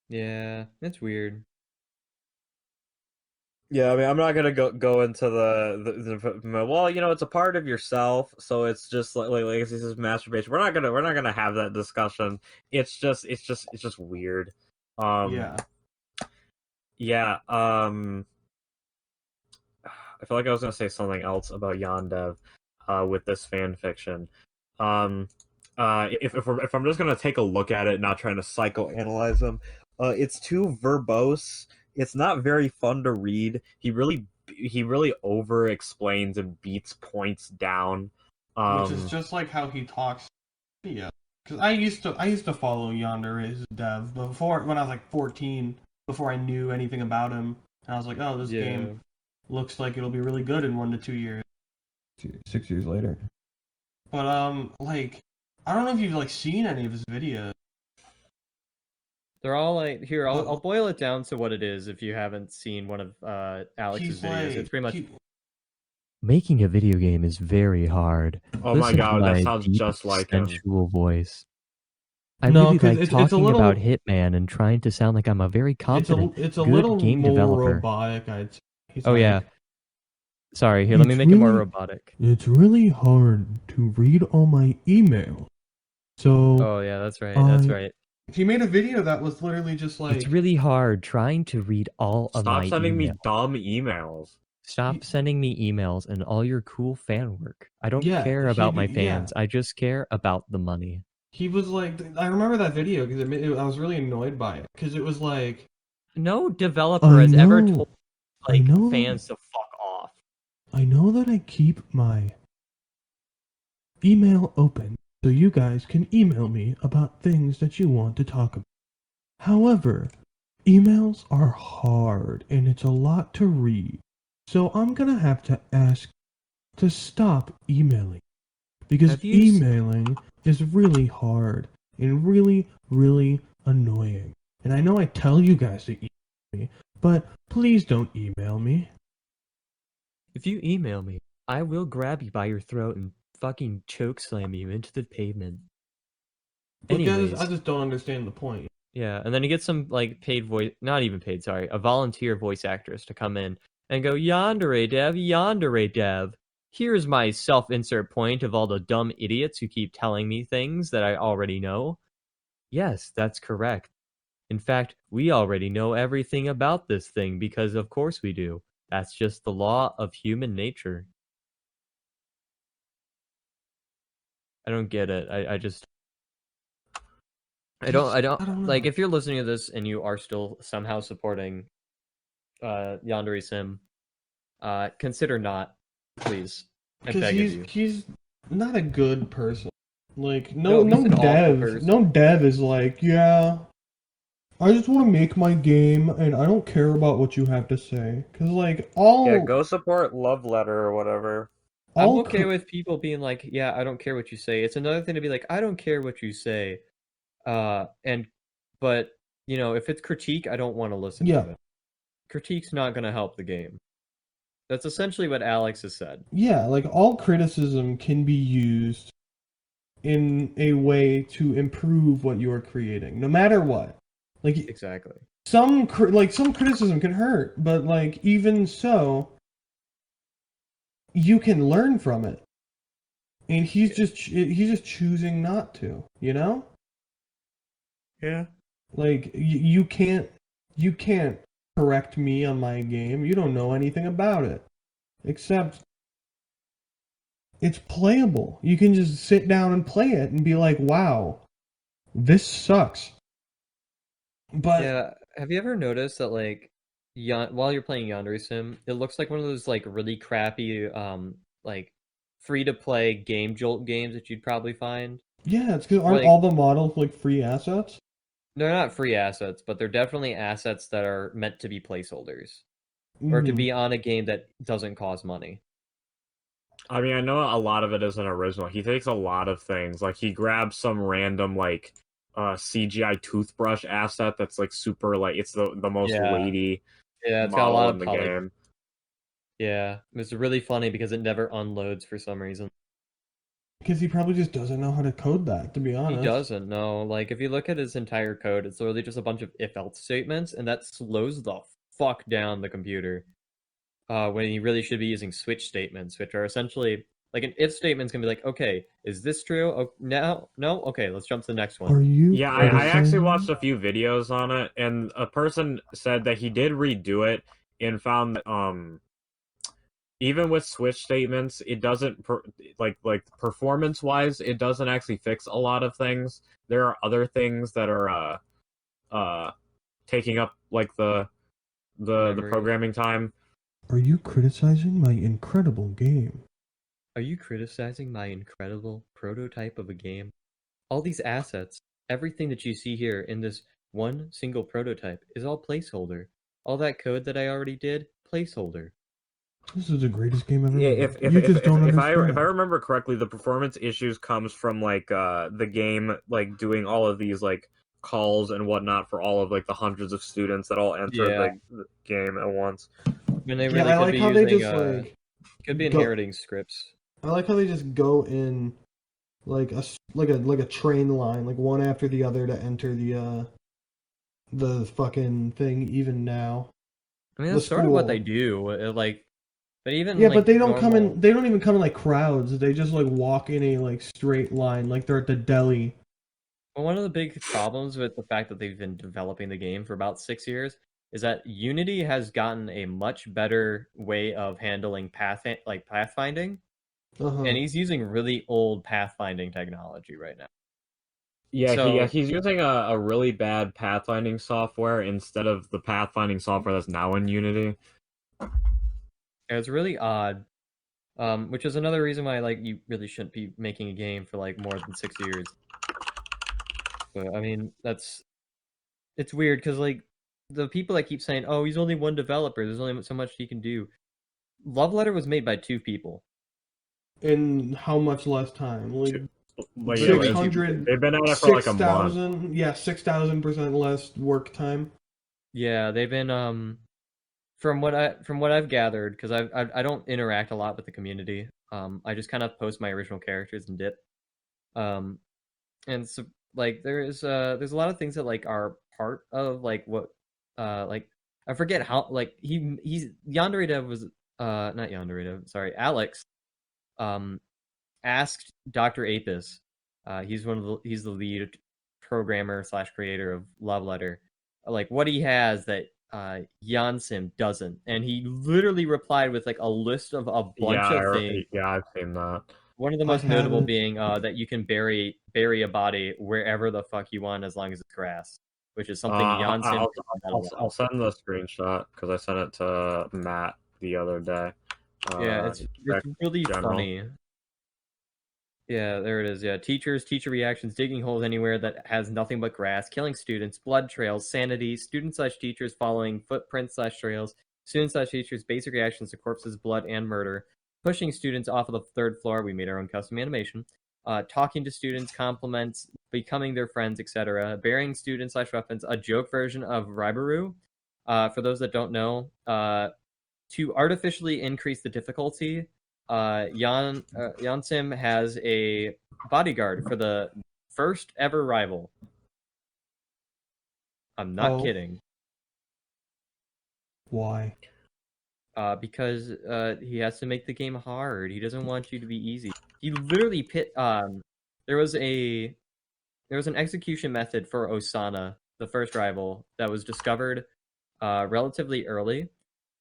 Yeah, it's weird. Yeah, I mean, I'm not gonna go into the well, you know, it's a part of yourself, so it's just like this is masturbation. We're not gonna have that discussion. It's just weird. Yeah. Yeah. I feel like I was gonna say something else about YandereDev, with this fan fiction. If I'm just gonna take a look at it, not trying to psychoanalyze them, it's too verbose. It's not very fun to read. He really over explains and beats points down. Which is just like how he talks. Yeah. Because I used to follow YandereDev before when I was like 14, before I knew anything about him. And I was like, oh, this game looks like it'll be really good in 1 to 2 years. 6 years later. But like, I don't know if you've like seen any of his videos. They're all like here. I'll boil it down to what it is. If you haven't seen one of Alex's videos, it's pretty much making a video game is very hard. Oh my Listen to god, that my sounds deep, just like him. sensual voice. I No, really 'cause like it's a talking little- about Hitman and trying to sound like I'm a very confident, it's a good little game more developer. robotic, I'd say. He's Oh like, yeah. Sorry, here, let me It's make it more really- robotic. It's really hard to read all my email. So Oh yeah, that's right. That's right. he made a video that was literally just like It's really hard trying to read all of my Stop sending me email. dumb emails. Stop sending me emails and all your cool fan work. I don't Yeah, care he- about my yeah. fans. I just care about the money. he was like I remember that video because I was really annoyed by it because it was like No developer has ever told I know. fans to fuck off. I know that I keep my email open so you guys can email me about things that you want to talk about. However, emails are hard and it's a lot to read. So I'm gonna have to ask to stop emailing. Because Have you s- emailing is really hard and really, really annoying. And I know I tell you guys to email me, but please don't email me. If you email me, I will grab you by your throat and fucking choke slam you into the pavement. Anyways, I just don't understand the point. Yeah, and then he gets some like paid voice, not even paid, sorry, a volunteer voice actress to come in and go, YandereDev. Here's my self-insert point of all the dumb idiots who keep telling me things that I already know. Yes, that's correct. In fact, we already know everything about this thing because of course we do. That's just the law of human nature. I don't get it. I don't know. like if you're listening to this and you are still somehow supporting Yandere Sim, consider not, please. I Because beg of you. he's not a good person. Like No, no he's an awful dev person. no dev is like, yeah, I just want to make my game and I don't care about what you have to say. Cause like Yeah, go support Love Letter or whatever. I'm all okay co- with people being like, yeah, I don't care what you say. It's another thing to be like, I don't care what you say. But you know, if it's critique, I don't want to listen Yeah. to it. Critique's not gonna help the game. That's essentially what Alex has said. Yeah, like all criticism can be used in a way to improve what you are creating, no matter what. Like Exactly. some criticism can hurt, but like even so, you can learn from it. And he's just choosing not to, you know? Yeah. Like you can't correct me on my game. You don't know anything about it, except it's playable. You can just sit down and play it and be like, "Wow, this sucks." But Yeah, have you ever noticed that like while you're playing Yandere Sim, it looks like one of those like really crappy like free to play game jolt games that you'd probably find? yeah, it's because aren't Like- all the models like free assets? They're not free assets, but they're definitely assets that are meant to be placeholders. or to Mhm. be on a game that doesn't cost money. I mean, I know a lot of it isn't original. He takes a lot of things. Like, he grabs some random, like, CGI toothbrush asset that's, like, super, like, it's the most Yeah. weighty Yeah, it's got a model lot in of the poly. game. Yeah, it's really funny because it never unloads for some reason. Because he probably just doesn't know how to code that, to be He honest. doesn't know. Like, if you look at his entire code, it's literally just a bunch of if-else statements, and that slows the fuck down the computer. When he really should be using switch statements, which are essentially like an if statement's gonna be like, okay, is this true? Oh, no, okay, let's jump to the next one. Are you Yeah, I actually criticizing? watched a few videos on it, and a person said that he did redo it and found that, even with switch statements, it doesn't like performance wise, it doesn't actually fix a lot of things. There are other things that are taking up like the Memory. programming time. Are you criticizing my incredible game? Are you criticizing my incredible prototype of a game? All these assets, everything that you see here in this one single prototype is all placeholder. All that code that I already did, placeholder. This is the greatest game ever Yeah, made. if You just don't if I understand. remember correctly, the performance issues comes from like the game like doing all of these like calls and whatnot for all of like the hundreds of students that all enter Yeah. the game at once. When they Yeah, really I could like be how they using, just like could be go- inheriting scripts. I like how they just go in like a train line, like one after the other to enter the fucking thing. Even now, I mean, the that's sort of what they school. do. But even Yeah, like but they don't come normal, in. They don't even come in like crowds. They just like walk in a like straight line, like they're at the deli. Well, one of the big problems with the fact that they've been developing the game for about 6 years is that Unity has gotten a much better way of handling pathfinding, Uh-huh. and he's using really old pathfinding technology right now. Yeah, So he's using a really bad pathfinding software instead of the pathfinding software that's now in Unity. it's really odd, which is another reason why like you really shouldn't be making a game for like more than 6 years. But I mean, it's weird because like the people that keep saying, "Oh, he's only one developer. There's only so much he can do." Love Letter was made by 2 people. In how much less time? Like But yeah, 600, they've been at it for like a month. 6,000. Yeah, 6,000% less work time. Yeah, they've been from what I've gathered, because I don't interact a lot with the community. I just kind of post my original characters and dip. And so like there's a lot of things that like are part of like what like I forget how like he's YandereDev was not YandereDev, sorry, Alex asked Dr. Apis, he's the lead programmer slash creator of Love Letter, like what he has that Jansim doesn't, and he literally replied with like a list of a bunch of things. Yeah, I've seen that. One of the I most notable haven't. being that you can bury a body wherever the fuck you want as long as it's grass, which is something Jansim. I'll send the screenshot because I sent it to Matt the other day. Yeah, it's really general. funny. Yeah, there it is. Yeah, teacher reactions, digging holes anywhere that has nothing but grass, killing students, blood trails, sanity, student/teachers following footprints/trails, student/teachers, basic reactions to corpses, blood, and murder, pushing students off of the 3rd floor. We made our own custom animation. Talking to students, compliments, becoming their friends, etc. Burying students/weapons, a joke version of Ribaru. For those that don't know, to artificially increase the difficulty, Jansim has a bodyguard for the first ever rival. I'm not kidding. Why? Because he has to make the game hard. He doesn't want you to be easy. He literally there was an execution method for Osana, the first rival, that was discovered relatively early.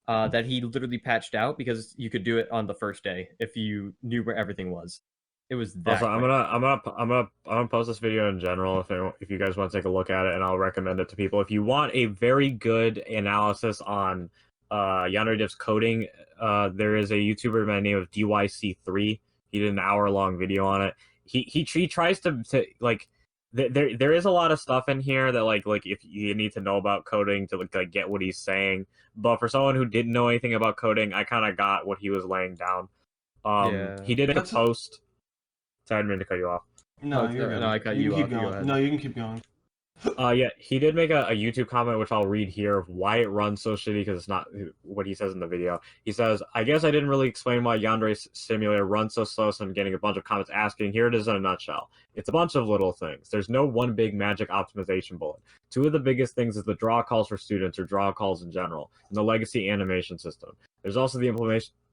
That he literally patched out because you could do it on the first day if you knew where everything was. It was that. Also, quick. I'm gonna post this video in general if you guys want to take a look at it, and I'll recommend it to people. If you want a very good analysis on YandereDev's coding, there is a YouTuber by the name of DYC3. He did an hour-long video on it. He tries to like there is a lot of stuff in here that like if you need to know about coding to like get what he's saying. But for someone who didn't know anything about coding, I kind of got what he was laying down. Yeah. He did make a That's- post. Sorry, I didn't mean to cut you off. No, Oh, you're good. no, I cut you you can keep off. You go going. ahead. No, you can keep going. Yeah, he did make a YouTube comment, which I'll read here, of why it runs so shitty, because it's not what he says in the video. He says, I guess I didn't really explain why Yandere Simulator runs so slow, so I'm getting a bunch of comments asking. Here it is in a nutshell. It's a bunch of little things. There's no one big magic optimization bullet. Two of the biggest things is the draw calls for students, or draw calls in general, and the legacy animation system. There's also the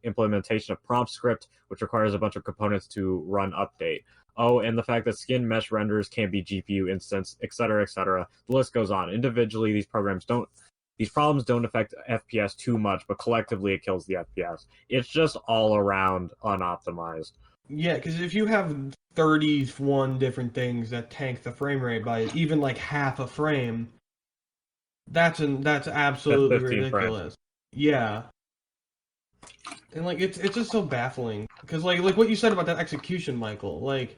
implementation of prompt script, which requires a bunch of components to run update. Oh, and the fact that skin mesh renders can't be GPU instance, etc., etc. The list goes on. Individually, these problems don't affect FPS too much, but collectively it kills the FPS. It's just all around unoptimized. Yeah, because if you have 31 different things that tank the frame rate by even like half a frame, that's absolutely 15 frames. ridiculous. Yeah. And like it's just so baffling because like what you said about that execution, Michael. Like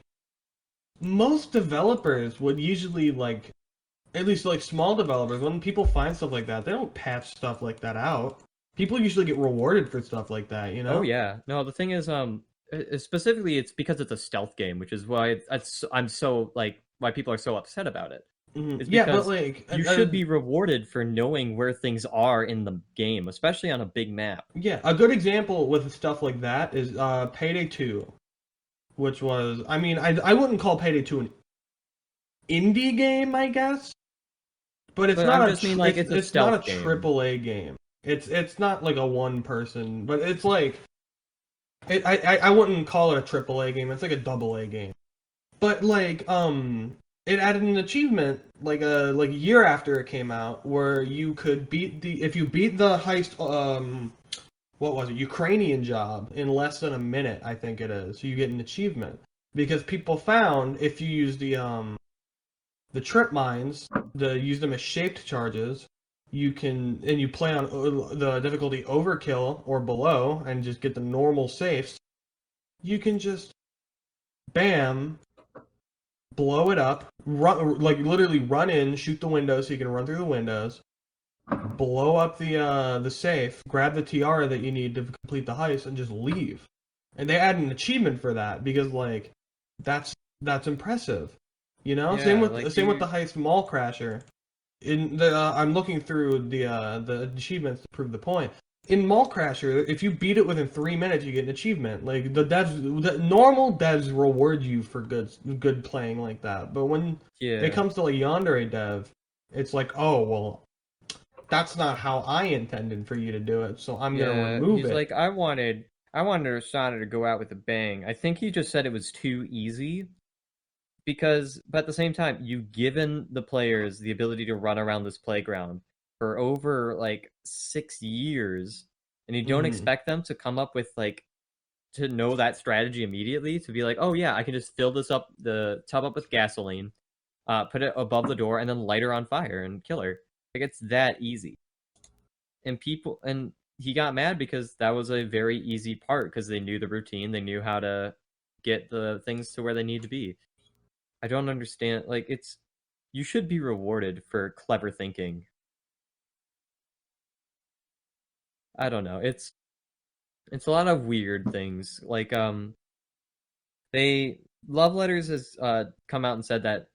most developers would usually like, at least like small developers, when people find stuff like that, they don't patch stuff like that out. People usually get rewarded for stuff like that, you know? Oh yeah. No, the thing is, specifically, it's because it's a stealth game, which is why I'm so like why people are so upset about it. Mhm. It's Yeah, but because like you should be rewarded for knowing where things are in the game, especially on a big map. Yeah, a good example with stuff like that is Payday 2, which was, I mean, I wouldn't call Payday 2 an indie game, I guess, but it's But not I a just mean, like, it's a not a stealth game. AAA game. It's not like a one person, but it's like I wouldn't call it a AAA game. It's like a AA game. But like it added an achievement like a year after it came out where you could if you beat the heist what was it, Ukrainian job in less than a minute, I think it is. So you get an achievement because people found if you use the trip mines, use them as shaped charges, you play on the difficulty overkill or below and just get the normal safes. You can just bam, blow it up, literally run in, shoot the windows so you can run through the windows, blow up the safe, grab the tiara that you need to complete the heist, and just leave. And they add an achievement for that because like that's impressive, you know. Yeah, same with like the heist Mall Crasher. I'm looking through the achievements to prove the point. In Mall Crasher, if you beat it within 3 minutes, you get an achievement. Like the normal devs reward you for good playing like that. But when it comes to like YandereDev, it's like, oh well, that's not how I intended for you to do it, so I'm gonna remove he's it. like, I wanted Asana to go out with a bang. I think he just said it was too easy. But at the same time, you've given the players the ability to run around this playground for over like 6 years, and you don't expect them to come up with like to know that strategy immediately, to be like, oh yeah, I can just fill the tub up with gasoline, put it above the door, and then light her on fire and kill her. Like it's that easy. And he got mad because that was a very easy part because they knew the routine, they knew how to get the things to where they need to be. I don't understand. Like, you should be rewarded for clever thinking. I don't know. It's a lot of weird things. Like, Love Letters has come out and said that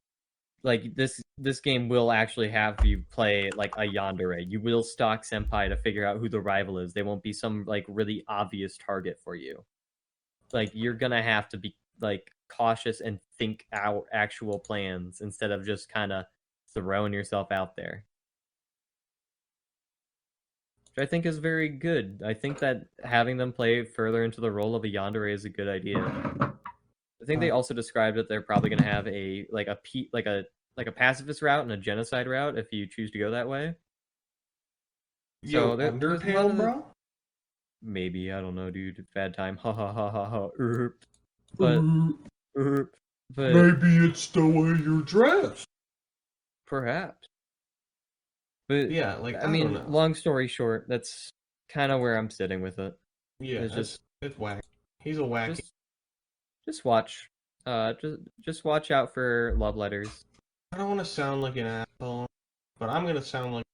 like this game will actually have you play like a yandere. You will stalk senpai to figure out who the rival is. They won't be some like really obvious target for you. Like you're gonna have to be like cautious and think out actual plans instead of just kind of throwing yourself out there, which I think is very good. I think that having them play further into the role of a yandere is a good idea. I think they also described that they're probably going to have a pacifist route and a genocide route if you choose to go that way. Yo, Undertale, bro? Maybe, I don't know, dude. Bad time. Ha ha ha ha ha. But maybe it's the way you're dressed. Perhaps. But yeah, like I mean, don't know. Long story short, that's kind of where I'm sitting with it. Yeah, it's wacky. He's a wacky. Just watch. Just watch out for Love Letters. I don't want to sound like an asshole, but I'm gonna sound like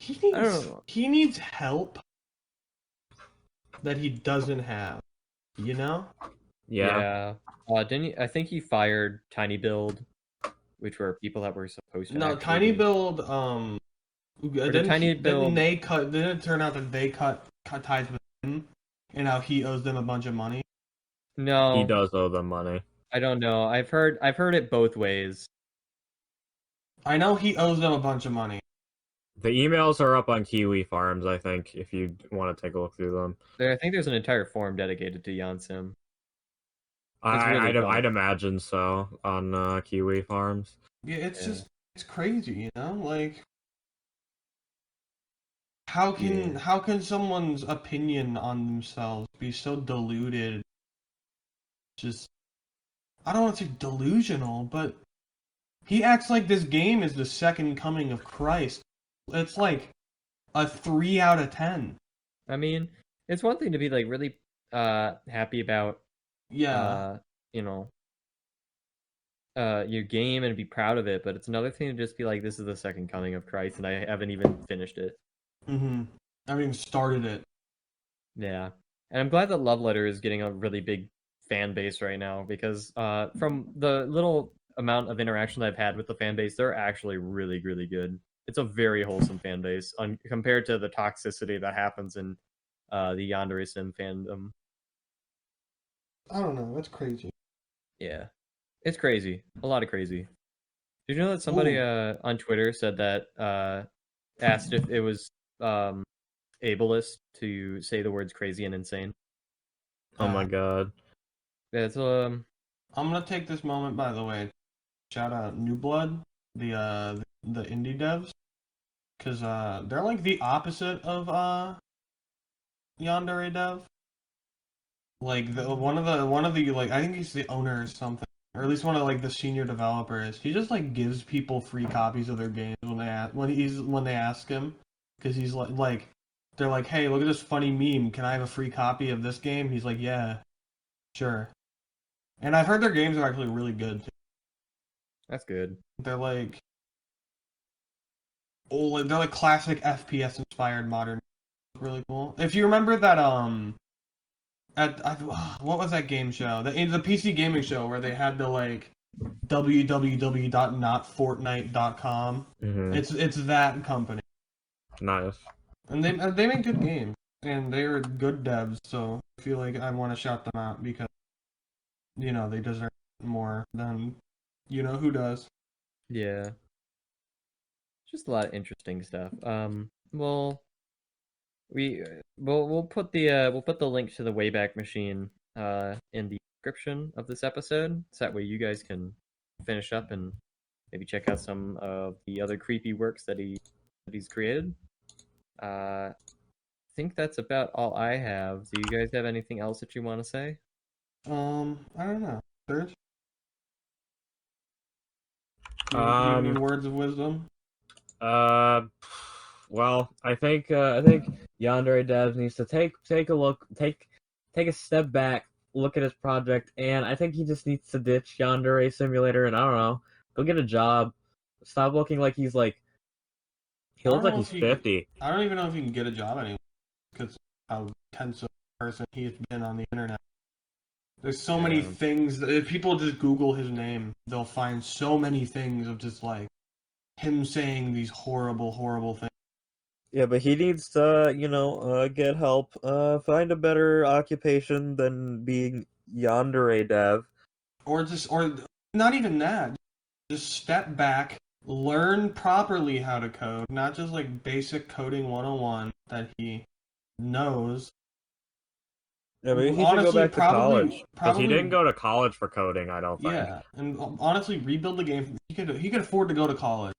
I don't know. he needs help that he doesn't have. You know? Yeah. Didn't he, I think he fired Tiny Build, which were people that were supposed to. No, actually Tiny be- Build. Build- Didn't it turn out that they cut ties with him, and now he owes them a bunch of money? No, He does owe them money. I don't know. I've heard it both ways. I know he owes them a bunch of money. The emails are up on Kiwi Farms, I think, if you want to take a look through them. I think there's an entire forum dedicated to Yansim. It's really fun. I'd imagine so on Kiwi Farms. Yeah, it's Yeah. just it's crazy, you know? Like how can someone's opinion on themselves be so diluted? Just I don't want to say delusional, but he acts like this game is the second coming of Christ. It's like a 3 out of 10. I mean, it's one thing to be like really happy about Yeah. you know, your game and be proud of it, but it's another thing to just be like, this is the second coming of Christ, and I haven't even finished it. Mm-hmm. I haven't even started it. Yeah, and I'm glad that Love Letter is getting a really big fan base right now because from the little amount of interaction I've had with the fan base, they're actually really, really good. It's a very wholesome fan base compared to the toxicity that happens in the YandereSim fandom. I don't know. That's crazy. Yeah, it's crazy. A lot of crazy. Did you know that somebody on Twitter said that asked if it was ableist to say the words crazy and insane? Oh my god. It's I'm gonna take this moment, by the way. Shout out New Blood, the indie devs, because they're like the opposite of YandereDev. Like one of the like I think he's the owner or something, or at least one of like the senior developers. He just like gives people free copies of their games when they ask him, because he's like they're like, hey, look at this funny meme. Can I have a free copy of this game? He's like, yeah, sure. And I've heard their games are actually really good too. That's good. They're like old, they're like classic FPS inspired modern. Really cool. If you remember that what was that game show? The PC gaming show where they had the like www.notfortnite.com. Mm-hmm. It's that company. Nice. And they make good games and they're good devs, so I feel like I want to shout them out because you know they deserve more than you know who does. Yeah. Just a lot of interesting stuff. Well, we'll put the link to the Wayback Machine in the description of this episode, so that way you guys can finish up and maybe check out some of the other creepy works that he's created. I think that's about all I have. Do you guys have anything else that you want to say? I don't know. Serge? Any words of wisdom? Well, I think YandereDev needs to take a look, take a step back, look at his project, and I think he just needs to ditch Yandere Simulator and I don't know, go get a job. Stop looking like he's like he looks like he's 50. I don't even know if he can get a job anymore because how tense of a person he has been on the internet. There's so many things that if people just Google his name, they'll find so many things of just like him saying these horrible, horrible things. Yeah, but he needs to, get help, find a better occupation than being YandereDev. Or not even that. Just step back, learn properly how to code, not just like basic coding 101 that he knows. Yeah, maybe he should go back to college. Because he didn't go to college for coding, I don't think. Yeah, and honestly, rebuild the game. He could afford to go to college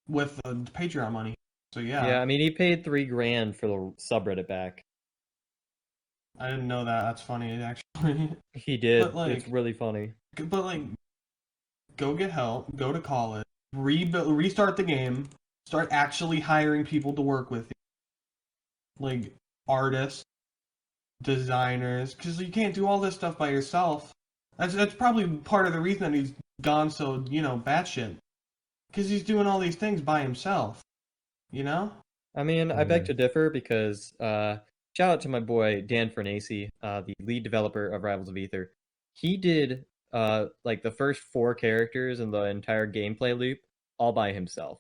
with the Patreon money. So yeah. Yeah, I mean, he paid $3,000 for the subreddit back. I didn't know that. That's funny, actually. He did. But, like, it's really funny. But like, go get help. Go to college. Restart the game. Start actually hiring people to work with you, like artists, designers, because you can't do all this stuff by yourself. That's probably part of the reason that he's gone so, batshit. Because he's doing all these things by himself, you know? I mean, I beg Mhm. to differ because shout out to my boy Dan Fernacey, the lead developer of Rivals of Ether. He did like the first 4 characters in the entire gameplay loop all by himself.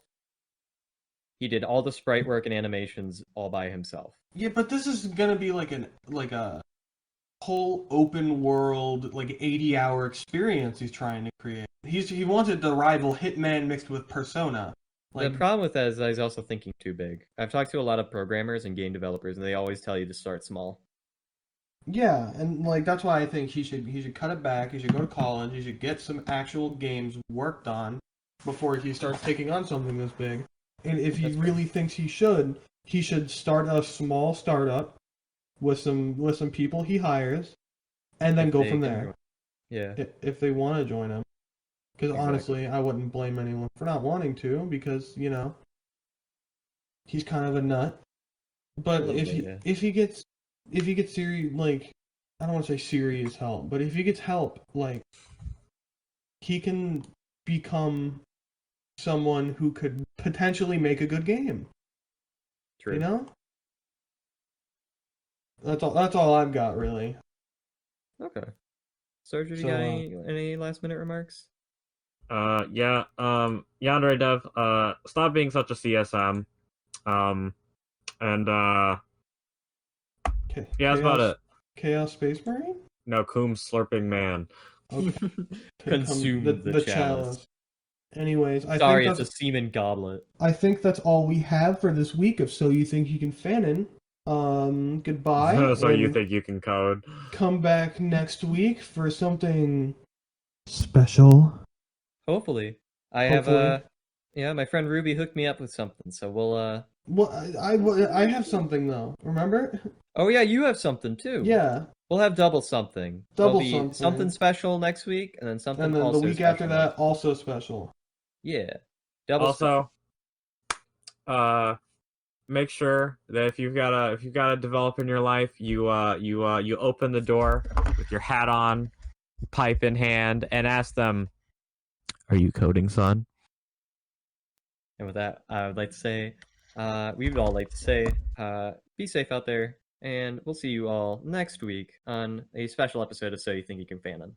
He did all the sprite work and animations all by himself. Yeah, but this is gonna be like a whole open world, like 80-hour experience he's trying to create. He wanted to rival Hitman mixed with Persona. The problem with that is that he's also thinking too big. I've talked to a lot of programmers and game developers, and they always tell you to start small. Yeah, and like that's why I think he should cut it back. He should go to college. He should get some actual games worked on before he starts taking on something this big. And if he That's fair. really thinks he should start a small startup with some people he hires, and then If go they from can there. join. Yeah. If they want to join him. Because Exactly. honestly, I wouldn't blame anyone for not wanting to, because he's kind of a nut. But A little if bit, he if he gets serious, like, I don't want to say serious help, but if he gets help, like, he can become someone who could potentially make a good game. True. You know? That's all I've got, really. Okay. Sergio, you So, got any last minute remarks? Yeah. YandereDev, stop being such a CSM. And yeah, that's about it. Chaos Space Marine? No, Coom slurping man. Okay. Consume the chalice. Anyways, Sorry, think it's a that's, semen goblet. I think that's all we have for this week of So You Think You Can Fanon. Goodbye. So you and think you can code? come back next week for something special. Hopefully. I Hopefully. have yeah, my friend Ruby hooked me up with something, so we'll Well, I have something though. Remember? Oh yeah, you have something too. Yeah. We'll have double something. Double There'll be something. special next week, and then something And then also the week special after that, next week. also special. Yeah. Double special. Also, make sure that if you've got a develop in your life, you open the door with your hat on, pipe in hand, and ask them, "Are you coding, son?" And with that, I would like to say, we would all like to say, be safe out there, and we'll see you all next week on a special episode of So You Think You Can Fanon.